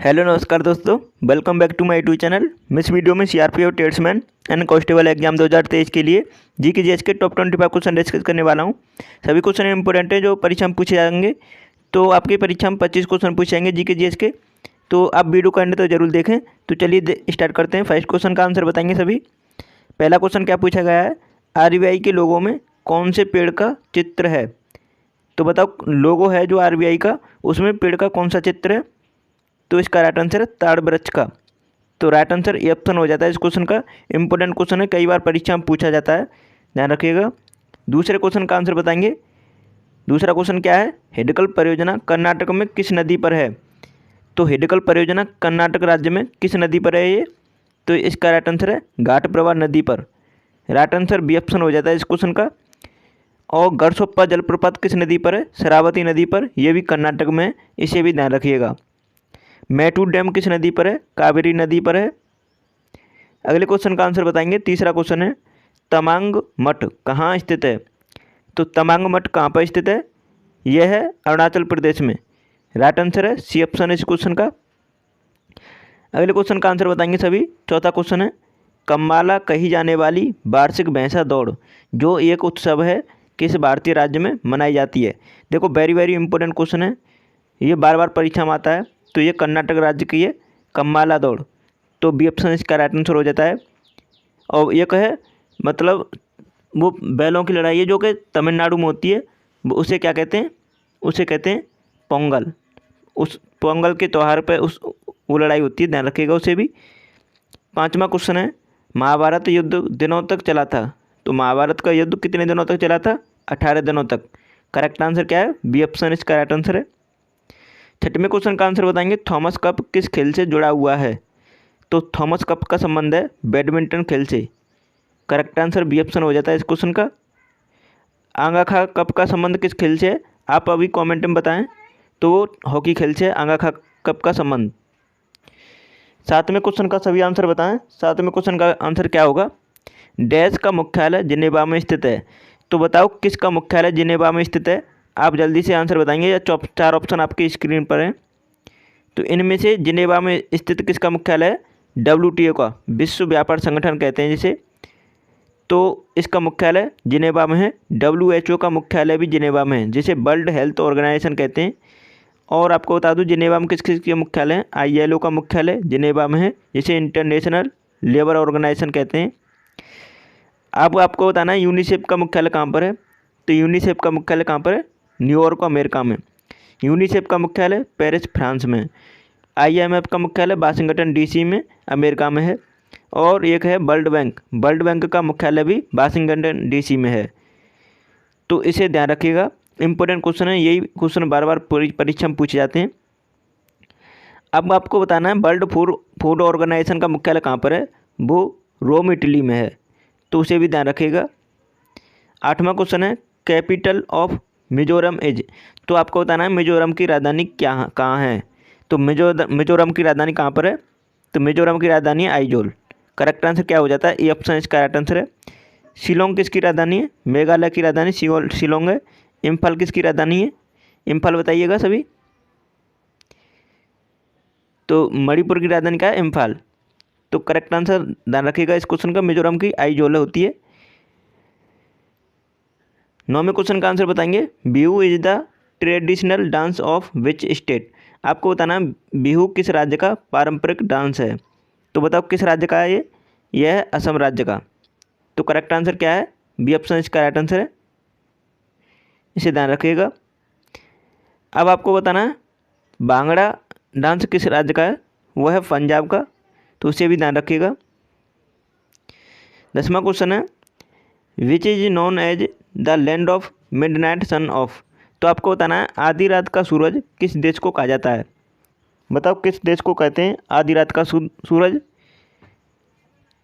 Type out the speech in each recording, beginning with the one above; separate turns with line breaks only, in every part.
Hello नमस्कार दोस्तों, welcome back to my YouTube channel. मैं इस वीडियो में CRPF tradesman and constable exam 2023 के लिए जी के के टॉप 25 क्वेश्चन डिस्कस करने वाला हूं। सभी क्वेश्चन इंपॉर्टेंट है जो परीक्षा में पूछे जाएंगे। तो आपकी परीक्षा में 25 क्वेश्चन पूछे जाएंगे जी के। तो आप वीडियो का एंड तो जरूर देखें। तो चलिए स्टार्ट करते हैं। फर्स्ट क्वेश्चन का आंसर बताएंगे सभी। पहला क्वेश्चन क्या पूछा गया है, आरबीआई के लोगों में कौन से पेड़ का चित्र है। तो बताओ, लोगो है जो आरबीआई का, उसमें पेड़ का कौन सा चित्र है। तो इसका राइट आंसर है ताड़ वृक्ष का। तो राइट आंसर ये ऑप्शन हो जाता है इस क्वेश्चन का। इंपॉर्टेंट क्वेश्चन है, कई बार परीक्षा में पूछा जाता है, ध्यान रखिएगा। दूसरे क्वेश्चन का आंसर बताएंगे। दूसरा क्वेश्चन क्या है, हिडकल परियोजना कर्नाटक में किस नदी पर है। तो हिडकल परियोजना कर्नाटक राज्य में किस नदी पर है ये। तो इसका राइट आंसर है घाटप्रभा नदी पर। राइट आंसर बी ऑप्शन हो जाता है इस क्वेश्चन का। और गढ़सोप्पा जलप्रपात किस नदी पर है, शरावती नदी पर, यह भी कर्नाटक में है, इसे भी ध्यान रखिएगा। मैटूर डैम किस नदी पर है, कावेरी नदी पर है। अगले क्वेश्चन का आंसर बताएंगे। तीसरा क्वेश्चन है, तमांग मठ कहाँ स्थित है। तो तमांग मठ कहाँ पर स्थित है, यह है अरुणाचल प्रदेश में। राइट आंसर है सी ऑप्शन इस क्वेश्चन का। अगले क्वेश्चन का आंसर बताएंगे सभी। चौथा क्वेश्चन है, कम्माला कही जाने वाली वार्षिक भैंसा दौड़ जो एक उत्सव है किस भारतीय राज्य में मनाई जाती है। देखो, वेरी वेरी इंपॉर्टेंट क्वेश्चन है, ये बार बार परीक्षा में आता है। तो ये कर्नाटक राज्य की है कम्माला दौड़। तो बी ऑप्शन इसका राइट आंसर हो जाता है। और एक है, मतलब वो बैलों की लड़ाई है जो कि तमिलनाडु में होती है, उसे क्या कहते हैं, उसे कहते हैं पोंगल। उस पोंगल के त्यौहार पर वो लड़ाई होती है, ध्यान रखिएगा उसे भी। पांचवा क्वेश्चन है, महाभारत युद्ध दिनों तक चला था। तो महाभारत का युद्ध कितने दिनों तक चला था, 18 दिनों तक। करेक्ट आंसर क्या है, बी ऑप्शन इसका राइट आंसर है। छठवें क्वेश्चन का आंसर बताएंगे, थॉमस कप किस खेल से जुड़ा हुआ है। तो थॉमस कप का संबंध है बैडमिंटन खेल से। करेक्ट आंसर बी ऑप्शन हो जाता है इस क्वेश्चन का। आंगाखा कप का संबंध किस खेल से है, आप अभी कमेंट में बताएं। तो वो हॉकी खेल से आंगाखा कप का संबंध। सातवें क्वेश्चन का सभी आंसर बताएं। सातवें क्वेश्चन का आंसर क्या होगा, डैश का मुख्यालय जिनेवा में स्थित है। तो बताओ किसका मुख्यालय जिनेवा में स्थित है। आप जल्दी से आंसर बताएंगे, या चार ऑप्शन आपकी स्क्रीन पर हैं। तो इनमें से जिनेवा में स्थित किसका मुख्यालय है, WTO का, विश्व व्यापार संगठन कहते हैं जिसे। तो इसका मुख्यालय जिनेवा में है। WHO का मुख्यालय भी जिनेवा में है, जिसे वर्ल्ड हेल्थ ऑर्गेनाइजेशन कहते हैं। और आपको बता दूं, जिनेवा में किस किस के मुख्यालय हैं। ILO का मुख्यालय जिनेवा में है, जिसे इंटरनेशनल लेबर ऑर्गेनाइजेशन कहते हैं। आपको बताना है यूनिसेफ का मुख्यालय कहाँ पर है। तो यूनिसेफ का मुख्यालय कहाँ पर है, न्यूयॉर्क अमेरिका में। यूनिसेफ का मुख्यालय पेरिस फ्रांस में। IMF का मुख्यालय वाशिंगटन DC में अमेरिका में है। और एक है वर्ल्ड बैंक, वर्ल्ड बैंक का मुख्यालय भी वाशिंगटन DC में है। तो इसे ध्यान रखिएगा, इंपॉर्टेंट क्वेश्चन है, यही क्वेश्चन बार बार परीक्षा में पूछे जाते हैं। अब आपको बताना है वर्ल्ड फूड ऑर्गेनाइजेशन का मुख्यालय कहाँ पर है, वो रोम इटली में है। तो उसे भी ध्यान रखिएगा। आठवां क्वेश्चन है, कैपिटल ऑफ मिजोरम इज। तो आपको बताना है मिजोरम की राजधानी क्या कहाँ है। तो मिजोरम की राजधानी कहाँ पर है। तो मिजोरम की राजधानी है आइजोल। करेक्ट आंसर क्या हो जाता है, ये ऑप्शन इसका राइट आंसर है। शिलोंग किसकी राजधानी है, मेघालय की राजधानी शिलोंग है। इम्फाल किसकी राजधानी है, इम्फाल बताइएगा सभी। तो मणिपुर की राजधानी क्या है, इम्फाल। तो करेक्ट आंसर ध्यान रखिएगा इस क्वेश्चन का, मिजोरम की आइजोल होती है। नौवें क्वेश्चन का आंसर बताएंगे, Bihu is the traditional dance of which state. आपको बताना बिहू किस राज्य का पारंपरिक डांस है। तो बताओ किस राज्य का है ये, यह है असम राज्य का। तो करेक्ट आंसर क्या है, बी ऑप्शन इसका राइट आंसर है, इसे ध्यान रखिएगा। अब आपको बताना है भांगड़ा डांस किस राज्य का है, वह है पंजाब का। तो उसे भी ध्यान रखिएगा। 10वां क्वेश्चन है, which is known as the land of midnight sun of. तो आपको बताना है आधी रात का सूरज किस देश को कहा जाता है। बताओ किस देश को कहते हैं आधी रात का सूरज।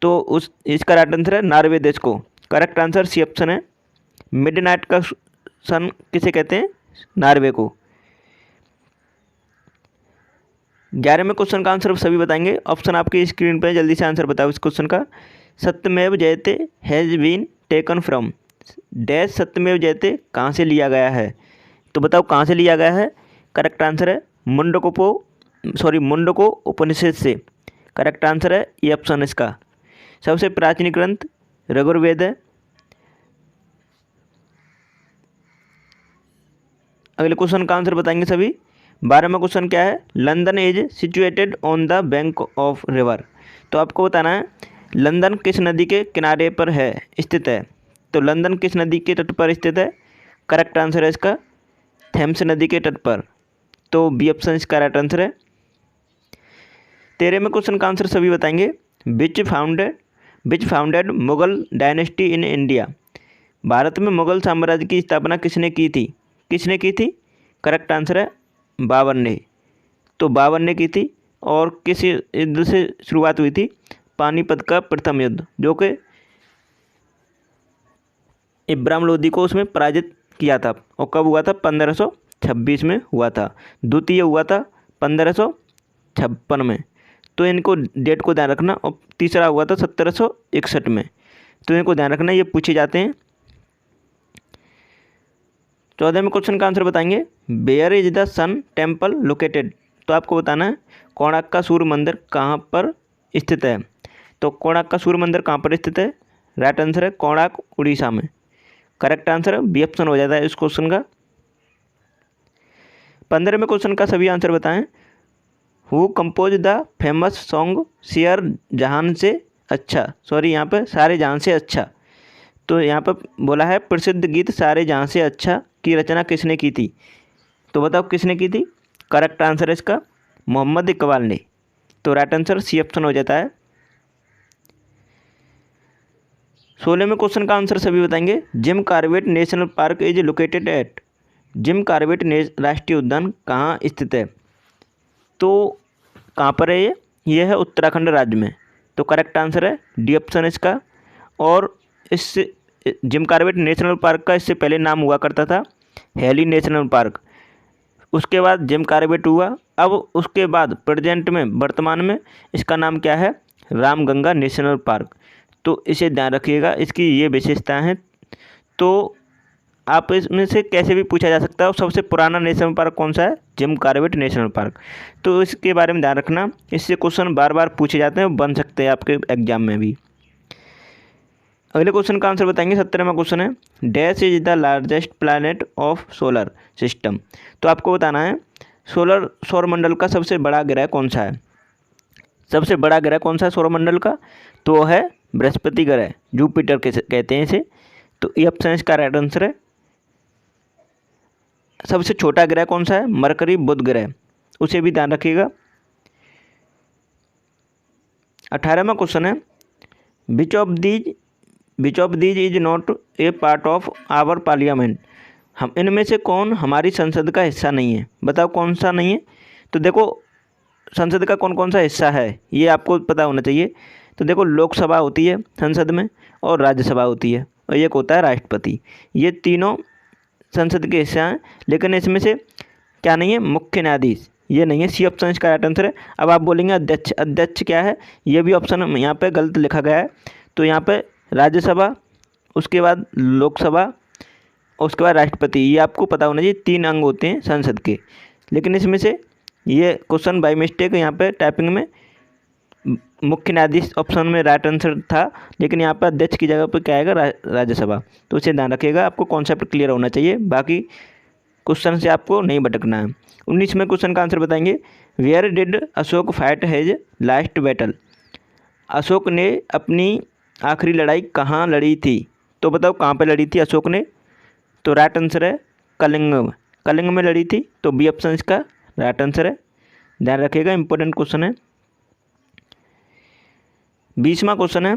तो इसका राइट आंसर है नॉर्वे देश को। करेक्ट आंसर सी ऑप्शन है, मिडनाइट का सन किसे कहते हैं, नॉर्वे को। 11वें क्वेश्चन का आंसर सभी बताएंगे। ऑप्शन आपकी स्क्रीन पर, जल्दी से आंसर बताओ इस क्वेश्चन का। Satyamev Jayate has been taken from dash. Satyamev Jayate कहाँ से लिया गया है। तो बताओ कहाँ से लिया गया है। करेक्ट आंसर है मुंडकोपो मुंडको उपनिषद से। करेक्ट आंसर है ये ऑप्शन इसका। सबसे प्राचीन ग्रंथ ऋग्वेद है। अगले क्वेश्चन का आंसर बताएंगे सभी। 12वां क्वेश्चन क्या है, London is situated on the bank of river. तो आपको बताना है लंदन किस नदी के किनारे पर है स्थित है। तो लंदन किस नदी के तट पर स्थित है। करेक्ट आंसर है इसका थेम्स नदी के तट पर। तो बी ऑप्शन इसका राइट आंसर है। 13वें क्वेश्चन का आंसर सभी बताएंगे। Which founded Mughal dynasty in India. Bharat में मुगल साम्राज्य की स्थापना किसने की थी। करेक्ट आंसर है बाबर ने। तो बाबर ने की थी। और किस युद्ध से शुरुआत हुई थी। पानीपत का प्रथम युद्ध, जो कि इब्राहिम लोदी को उसमें पराजित किया था। और कब हुआ था, 1526 में हुआ था। द्वितीय हुआ था 1556 में। तो इनको डेट को ध्यान रखना। और तीसरा हुआ था 1761 में। तो इनको ध्यान रखना, ये पूछे जाते हैं। 14वें क्वेश्चन का आंसर बताएंगे। Where is the sun temple located. तो आपको बताना है कोणार्क का सूर्य मंदिर कहाँ पर स्थित है। तो कोणार्क का सूर्य मंदिर कहाँ पर स्थित है। राइट आंसर है कोणार्क उड़ीसा में। करेक्ट आंसर बी ऑप्शन हो जाता है इस क्वेश्चन का। 15वें क्वेश्चन का सभी आंसर बताएं। Who compose the famous song शेर जहान से अच्छा। यहाँ पर सारे जहां से अच्छा। तो यहाँ पर बोला है प्रसिद्ध गीत सारे जहां से अच्छा की रचना किसने की थी। तो बताओ किसने की थी। करेक्ट आंसर है इसका मोहम्मद इकबाल ने। तो राइट आंसर सी ऑप्शन हो जाता है। 16वें क्वेश्चन का आंसर सभी बताएंगे। Jim Corbett national park is located at. Jim Corbett राष्ट्रीय उद्यान कहाँ स्थित है। तो कहाँ पर है ये है उत्तराखंड राज्य में। तो करेक्ट आंसर है डी ऑप्शन इसका। और इससे जिम कॉर्बेट नेशनल पार्क का इससे पहले नाम हुआ करता था हेली नेशनल पार्क। उसके बाद जिम कॉर्बेट हुआ। अब उसके बाद प्रेजेंट में वर्तमान में इसका नाम क्या है, रामगंगा नेशनल पार्क। तो इसे ध्यान रखिएगा, इसकी ये विशेषताएं हैं। तो आप इसमें से कैसे भी पूछा जा सकता है सबसे पुराना नेशनल पार्क कौन सा है, जिम कॉर्बेट नेशनल पार्क। तो इसके बारे में ध्यान रखना, इससे क्वेश्चन बार बार पूछे जाते हैं, बन सकते हैं आपके एग्जाम में भी। अगले क्वेश्चन का आंसर बताएंगे। 17वां क्वेश्चन है dash is the largest planet of solar system. तो आपको बताना है सौर मंडल का सबसे बड़ा ग्रह कौन सा है। सबसे बड़ा ग्रह कौन सा है सौर मंडल का, तो वो है बृहस्पति ग्रह, जुपिटर कहते हैं इसे। तो ये ऑप्शन इसका राइट आंसर है। सबसे छोटा ग्रह कौन सा है, मरकरी बुध ग्रह, उसे भी ध्यान रखिएगा। 18वां क्वेश्चन है which of these is not a part of our parliament. हम इनमें से कौन हमारी संसद का हिस्सा नहीं है। बताओ कौन सा नहीं है। तो देखो संसद का कौन कौन सा हिस्सा है ये आपको पता होना चाहिए। तो देखो लोकसभा होती है संसद में, और राज्यसभा होती है, और एक होता है राष्ट्रपति। ये तीनों संसद के हिस्से हैं। लेकिन इसमें से क्या नहीं है, मुख्य न्यायाधीश, ये नहीं है। सी ऑप्शन इसका राइट आंसर है। अब आप बोलेंगे अध्यक्ष, अध्यक्ष क्या है, ये भी ऑप्शन यहाँ पे गलत लिखा गया है। तो यहाँ पे राज्यसभा, उसके बाद लोकसभा, उसके बाद राष्ट्रपति, ये आपको पता होना चाहिए। 3 अंग होते हैं संसद के। लेकिन इसमें से ये क्वेश्चन बाय मिस्टेक यहाँ पे टाइपिंग में मुख्य न्यायाधीश ऑप्शन में राइट आंसर था, लेकिन यहाँ पर अध्यक्ष की जगह पर क्या आएगा, राज्यसभा। तो इसे ध्यान रखिएगा, आपको कॉन्सेप्ट क्लियर होना चाहिए, बाकी क्वेश्चन से आपको नहीं भटकना है। 19वें क्वेश्चन का आंसर बताएंगे। Where did Ashok fight has last battle. Ashok ने अपनी आखिरी लड़ाई कहाँ लड़ी थी। तो बताओ कहाँ पे लड़ी थी अशोक ने। तो राइट आंसर है कलिंग में लड़ी थी। तो बी ऑप्शन इसका राइट आंसर है, ध्यान रखिएगा, इंपॉर्टेंट क्वेश्चन है। 20वां क्वेश्चन है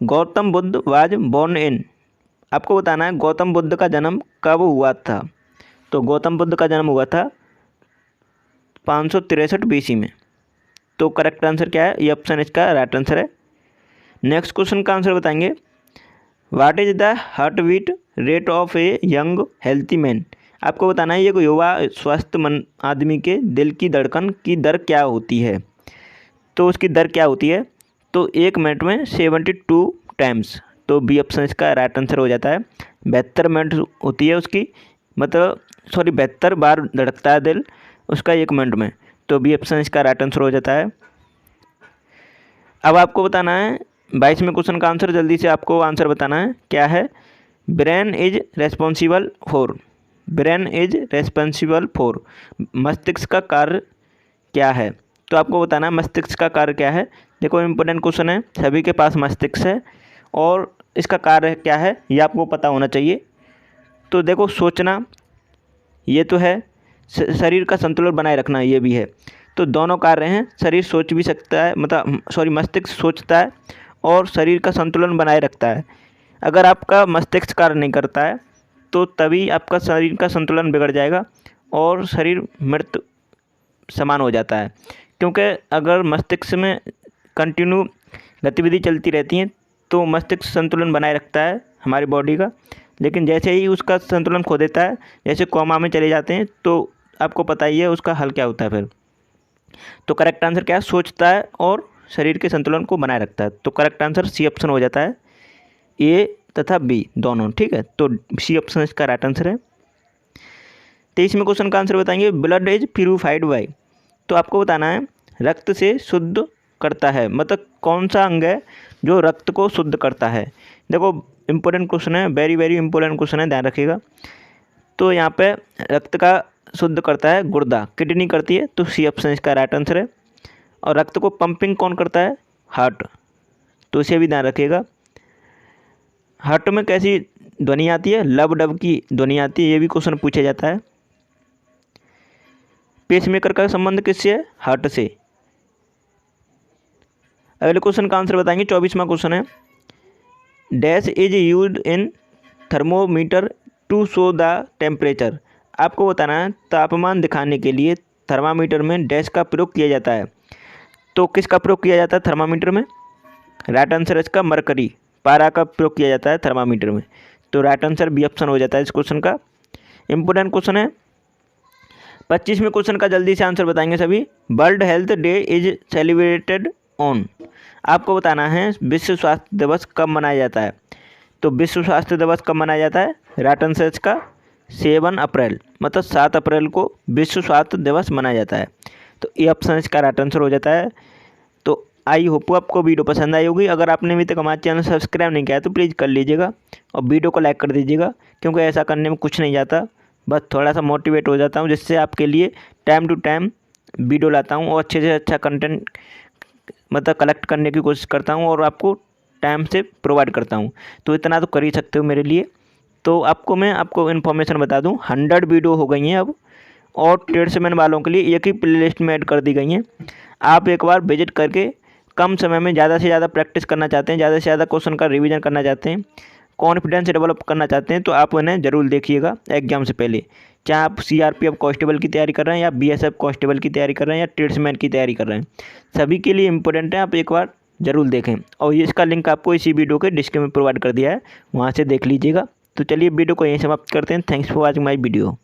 Gautam Buddha was born in. आपको बताना है गौतम बुद्ध का जन्म कब हुआ था। तो गौतम बुद्ध का जन्म हुआ था 563 BC में। तो करेक्ट आंसर क्या है, ये ऑप्शन इसका राइट आंसर है। नेक्स्ट क्वेश्चन का आंसर बताएंगे। What is the heart beat rate of a young healthy man. आपको बताना है ये युवा स्वस्थ आदमी के दिल की धड़कन की दर क्या होती है। तो उसकी दर क्या होती है, तो 1 मिनट में 72 टाइम्स। तो बी ऑप्शन इसका राइट आंसर हो जाता है। 72 मिनट होती है उसकी, मतलब 72 बार धड़कता है दिल उसका 1 मिनट में। तो बी ऑप्शन इसका राइट आंसर हो जाता है। अब आपको बताना है 22वें क्वेश्चन का आंसर, जल्दी से आपको आंसर बताना है क्या है। Brain is responsible for, brain is responsible for, मस्तिष्क का कार्य क्या है। तो आपको बताना है मस्तिष्क का कार्य क्या है। देखो इम्पोर्टेंट क्वेश्चन है, सभी के पास मस्तिष्क है और इसका कार्य क्या है ये आपको पता होना चाहिए। तो देखो सोचना ये तो है, शरीर का संतुलन बनाए रखना ये भी है, तो दोनों कार्य हैं। शरीर सोच भी सकता है, मतलब मस्तिष्क सोचता है और शरीर का संतुलन बनाए रखता है। अगर आपका मस्तिष्क कार्य नहीं करता है तो तभी आपका शरीर का संतुलन बिगड़ जाएगा और शरीर मृत समान हो जाता है। क्योंकि अगर मस्तिष्क में कंटिन्यू गतिविधि चलती रहती है तो मस्तिष्क संतुलन बनाए रखता है हमारी बॉडी का, लेकिन जैसे ही उसका संतुलन खो देता है, जैसे कोमा में चले जाते हैं, तो आपको पता ही है उसका हल क्या होता है फिर। तो करेक्ट आंसर क्या है, सोचता है और शरीर के संतुलन को बनाए रखता है। तो करेक्ट आंसर सी ऑप्शन हो जाता है, ए तथा बी दोनों, ठीक है। तो सी ऑप्शन इसका राइट आंसर है। 23वें क्वेश्चन का आंसर बताएंगे, ब्लड इज प्यूरिफाइड बाय। तो आपको बताना है रक्त से शुद्ध करता है, मतलब कौन सा अंग है जो रक्त को शुद्ध करता है। देखो इम्पोर्टेंट क्वेश्चन है, वेरी वेरी इंपॉर्टेंट क्वेश्चन है, ध्यान रखिएगा। तो यहाँ पे रक्त का शुद्ध करता है गुर्दा, किडनी करती है, तो सी ऑप्शन इसका राइट आंसर है। और रक्त को पंपिंग कौन करता है, हार्ट, तो इसे भी ध्यान रखिएगा। हार्ट में कैसी ध्वनि आती है, लब डब की ध्वनि आती है, ये भी क्वेश्चन पूछा जाता है। पेसमेकर का संबंध किससे है, हार्ट से। अगले क्वेश्चन का आंसर बताएंगे, 24वां क्वेश्चन है, dash is used in thermometer to show the temperature. आपको बताना है तापमान दिखाने के लिए थर्मामीटर में डैश का प्रयोग किया जाता है। तो किसका प्रयोग किया जाता है थर्मामीटर में, राइट आंसर इसका मरकरी, पारा का प्रयोग किया जाता है थर्मामीटर में। तो राइट आंसर बी ऑप्शन हो जाता है इस क्वेश्चन का। इंपोर्टेंट क्वेश्चन है 25वें क्वेश्चन का, जल्दी से आंसर बताएंगे सभी। World health day is celebrated on. आपको बताना है विश्व स्वास्थ्य दिवस कब मनाया जाता है। तो विश्व स्वास्थ्य दिवस कब मनाया जाता है, राइट आंसर इसका 7 अप्रैल, मतलब 7 अप्रैल को विश्व स्वास्थ्य दिवस मनाया जाता है। तो ये ऑप्शन इसका राइट आंसर हो जाता है। तो आई होप आपको वीडियो पसंद आई होगी। अगर आपने अभी तक हमारे चैनल सब्सक्राइब नहीं किया तो प्लीज़ कर लीजिएगा और वीडियो को लाइक कर दीजिएगा, क्योंकि ऐसा करने में कुछ नहीं जाता, बस थोड़ा सा मोटिवेट हो जाता हूँ, जिससे आपके लिए टाइम टू टाइम वीडियो लाता हूँ और अच्छे से अच्छा कंटेंट मतलब कलेक्ट करने की कोशिश करता हूँ और आपको टाइम से प्रोवाइड करता हूँ। तो इतना तो कर ही सकते हो मेरे लिए। तो मैं आपको इन्फॉर्मेशन बता दूँ, 100 वीडियो हो गई हैं अब, और ट्रेड्समैन वालों के लिए एक ही प्लेलिस्ट में ऐड कर दी गई हैं। आप एक बार विजिट करके कम समय में ज़्यादा से ज़्यादा प्रैक्टिस करना चाहते हैं, ज़्यादा से ज़्यादा क्वेश्चन का रिवीजन करना चाहते हैं, कॉन्फिडेंस डेवलप करना चाहते हैं, तो आप उन्हें ज़रूर देखिएगा एग्जाम से पहले। चाहे आप सीआरपीएफ कांस्टेबल की तैयारी कर रहे हैं या बीएसएफ कांस्टेबल की तैयारी कर रहे हैं या ट्रेड्समैन की तैयारी कर रहे हैं, सभी के लिए इंपॉर्टेंट है, आप एक बार ज़रूर देखें। और इसका लिंक आपको इसी वीडियो के डिस्क्रिप्शन में प्रोवाइड कर दिया है, वहाँ से देख लीजिएगा। तो चलिए वीडियो को यहीं समाप्त करते हैं। Thanks for watching my video.